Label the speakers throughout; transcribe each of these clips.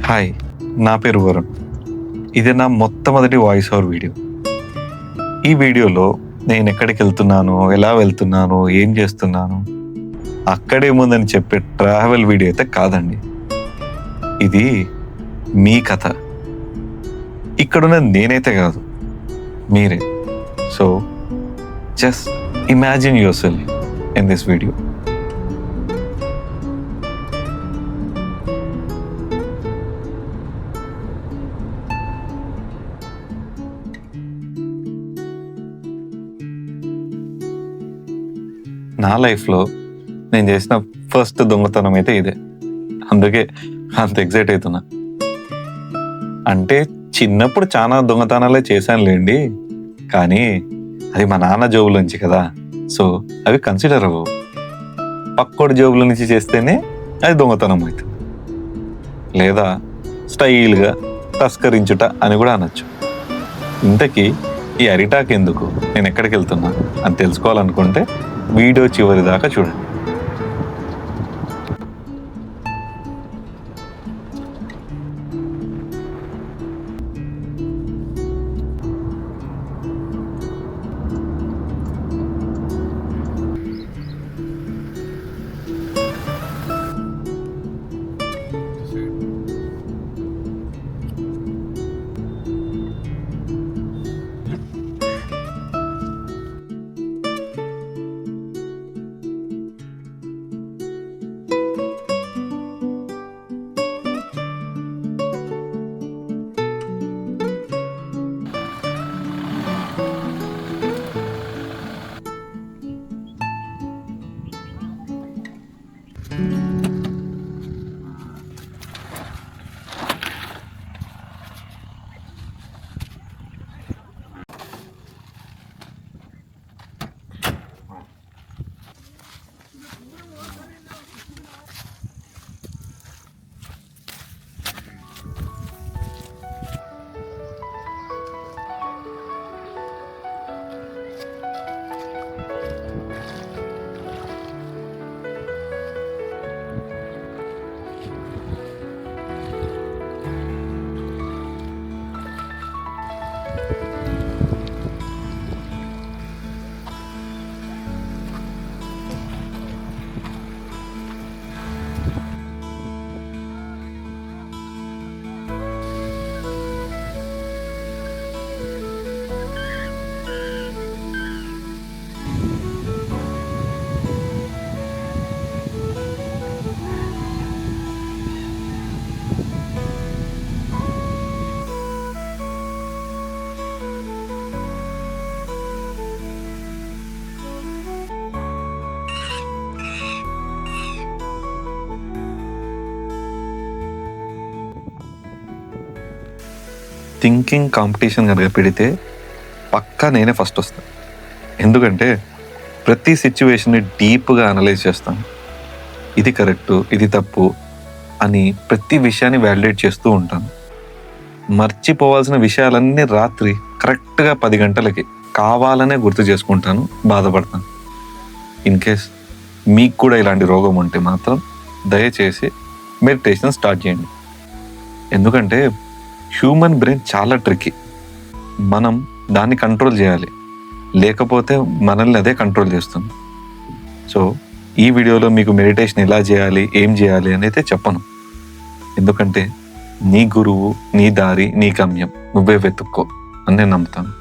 Speaker 1: Hi, నా పేరు వరుణ్. ఇది నా మొట్టమొదటి వాయిస్ ఓవర్ వీడియో. ఈ వీడియోలో నేను ఎక్కడికి వెళ్తున్నాను, ఎలా వెళ్తున్నాను, ఏం చేస్తున్నాను, అక్కడేముందని చెప్పే ట్రావెల్ వీడియో అయితే కాదండి. ఇది మీ కథ. ఇక్కడున్న నేనైతే కాదు, మీరే. So just imagine your self in this video. నా లైఫ్లో నేను చేసిన ఫస్ట్ దొంగతనం అయితే ఇదే. అందుకే అంత ఎగ్జైట్ అవుతున్నా. అంటే చిన్నప్పుడు చాలా దొంగతనాలే చేశానులేండి, కానీ అది మా నాన్న జోబుల నుంచి కదా, సో అవి కన్సిడర్ అవ్వవు. పక్కోడి జోబుల నుంచి చేస్తేనే అది దొంగతనం అవుతుంది, లేదా స్టైల్గా తస్కరించుట అని కూడా అనొచ్చు. ఇంతకీ ఈ అరిటాక్ ఎందుకు, నేను ఎక్కడికి వెళ్తున్నా అని తెలుసుకోవాలనుకుంటే వీడియో చివరి దాకా చూడండి. థింకింగ్ కాంపిటీషన్ కనుక పెడితే పక్కా నేనే ఫస్ట్ వస్తాను. ఎందుకంటే ప్రతి సిచ్యువేషన్ని డీప్గా అనలైజ్ చేస్తాను. ఇది కరెక్టు, ఇది తప్పు అని ప్రతి విషయాన్ని వ్యాలిడేట్ చేస్తూ ఉంటాను. మర్చిపోవాల్సిన విషయాలన్నీ రాత్రి కరెక్ట్గా 10 గంటలకి కావాలనే గుర్తు చేసుకుంటాను, బాధపడతాను. ఇన్ కేస్ మీకు కూడా ఇలాంటి రోగం ఉంటే మాత్రం దయచేసి మెడిటేషన్ స్టార్ట్ చేయండి. ఎందుకంటే హ్యూమన్ బ్రెయిన్ చాలా ట్రిక్కీ. మనం దాన్ని కంట్రోల్ చేయాలి, లేకపోతే మనల్ని అదే కంట్రోల్ చేస్తుంది. సో ఈ వీడియోలో మీకు మెడిటేషన్ ఎలా చేయాలి, ఏం చేయాలి అని అయితే చెప్పను. ఎందుకంటే నీ గురువు, నీ దారి, నీ గమ్యం నువ్వే వెతుక్కో అని నేను నమ్ముతాను.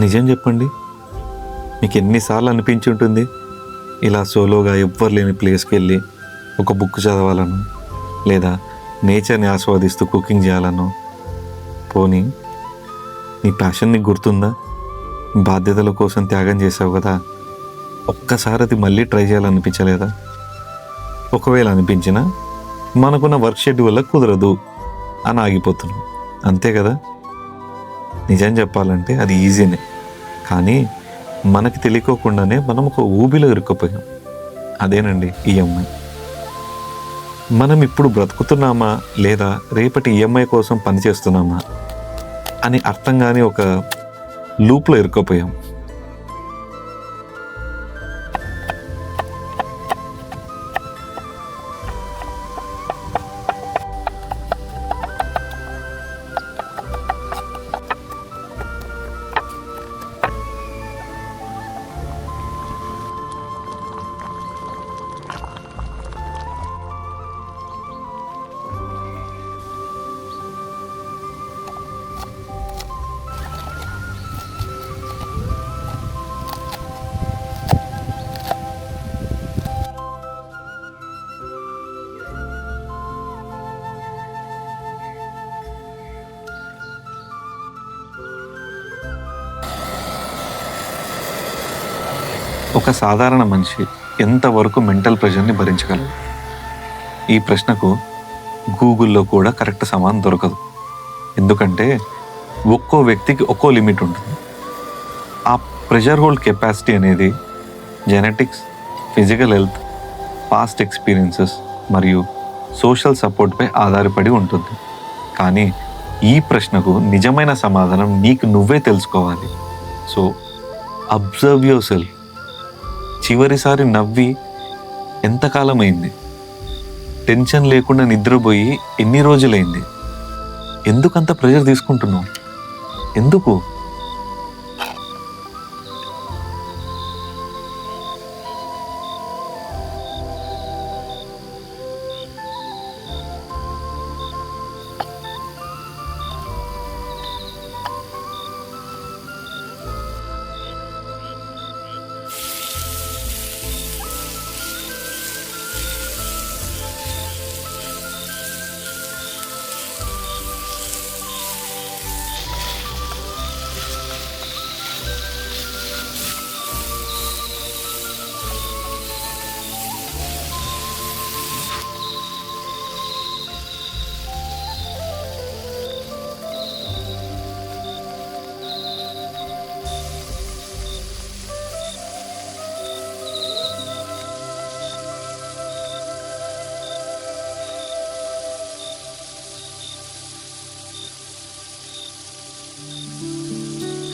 Speaker 1: నిజం చెప్పండి, మీకు ఎన్నిసార్లు అనిపించి ఉంటుంది ఇలా సోలోగా ఎవ్వరు లేని ప్లేస్కి వెళ్ళి ఒక బుక్ చదవాలను, లేదా నేచర్ని ఆస్వాదిస్తూ కుకింగ్ చేయాలను? పోనీ నీ ప్యాషన్ నీకు గుర్తుందా? బాధ్యతల కోసం త్యాగం చేసావు కదా, ఒక్కసారి అది మళ్ళీ ట్రై చేయాలనిపించలేదా? ఒకవేళ అనిపించినా మనకున్న వర్క్ షెడ్యూల్ వల్ల కుదరదు అని ఆగిపోతున్నాం, అంతే కదా? నిజం చెప్పాలంటే అది ఈజీనే, కానీ మనకి తెలియకోకుండానే మనం ఒక ఊబిలో ఇరుక్కుపోయాం. అదేనండి ఈఎంఐ. మనం ఇప్పుడు బ్రతుకుతున్నామా లేదా రేపటి ఈఎంఐ కోసం పనిచేస్తున్నామా అని అర్థం కాని ఒక లూప్లో ఇరుక్కుపోయాం. ఒక సాధారణ మనిషి ఎంతవరకు మెంటల్ ప్రెషర్ని భరించగలరు? ఈ ప్రశ్నకు గూగుల్లో కూడా కరెక్ట్ సమాధానం దొరకదు. ఎందుకంటే ఒక్కో వ్యక్తికి ఒక్కో లిమిట్ ఉంటుంది. ఆ ప్రెషర్ హోల్డ్ కెపాసిటీ అనేది genetics, physical health, past experiences మరియు సోషల్ సపోర్ట్పై ఆధారపడి ఉంటుంది. కానీ ఈ ప్రశ్నకు నిజమైన సమాధానం నీకు నువ్వే తెలుసుకోవాలి. So observe your self. చివరిసారి నవ్వి ఎంతకాలం అయింది? టెన్షన్ లేకుండా నిద్రపోయి ఎన్ని రోజులైంది? ఎందుకంత ప్రెషర్ తీసుకుంటున్నావు? ఎందుకు?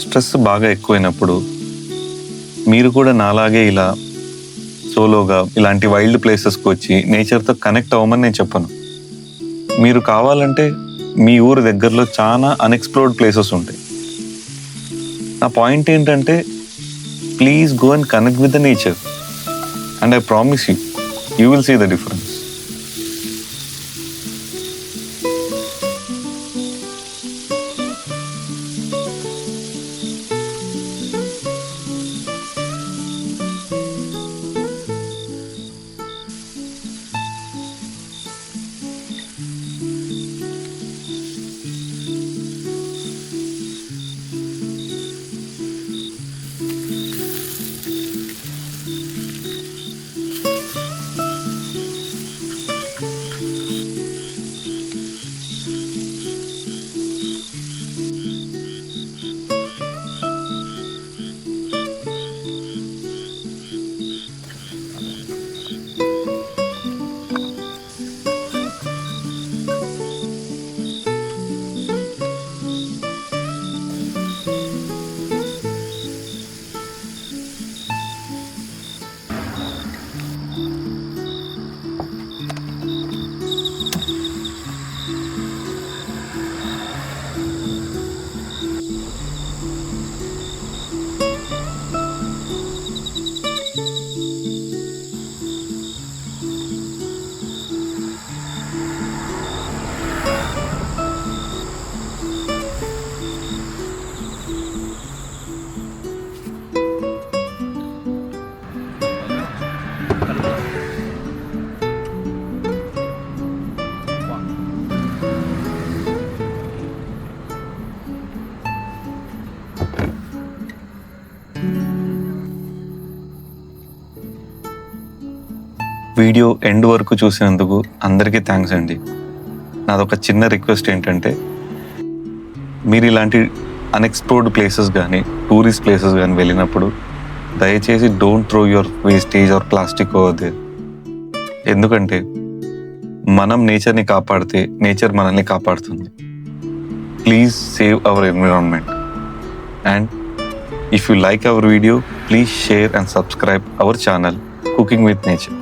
Speaker 1: స్ట్రెస్ బాగా ఎక్కువైనప్పుడు మీరు కూడా నాలాగే ఇలా సోలోగా ఇలాంటి వైల్డ్ ప్లేసెస్కి వచ్చి నేచర్తో కనెక్ట్ అవ్వమని నేను చెప్పను. మీరు కావాలంటే మీ ఊరు దగ్గరలో చాలా అన్ఎక్స్ప్లోర్డ్ ప్లేసెస్ ఉంటాయి. నా పాయింట్ ఏంటంటే please go and connect with the nature and I promise you will see the difference. Video end వరకు చూసినందుకు అందరికీ థ్యాంక్స్ అండి. నాదొక చిన్న రిక్వెస్ట్ ఏంటంటే, మీరు ఇలాంటి అన్ఎక్స్ప్లోర్డ్ ప్లేసెస్ కానీ టూరిస్ట్ ప్లేసెస్ కానీ వెళ్ళినప్పుడు దయచేసి don't throw your wastage or plastic over there. ఎందుకంటే మనం నేచర్ని కాపాడితే నేచర్ మనల్ని కాపాడుతుంది. Please save our environment. And if you like our video, please share and subscribe our channel Cooking with Nature.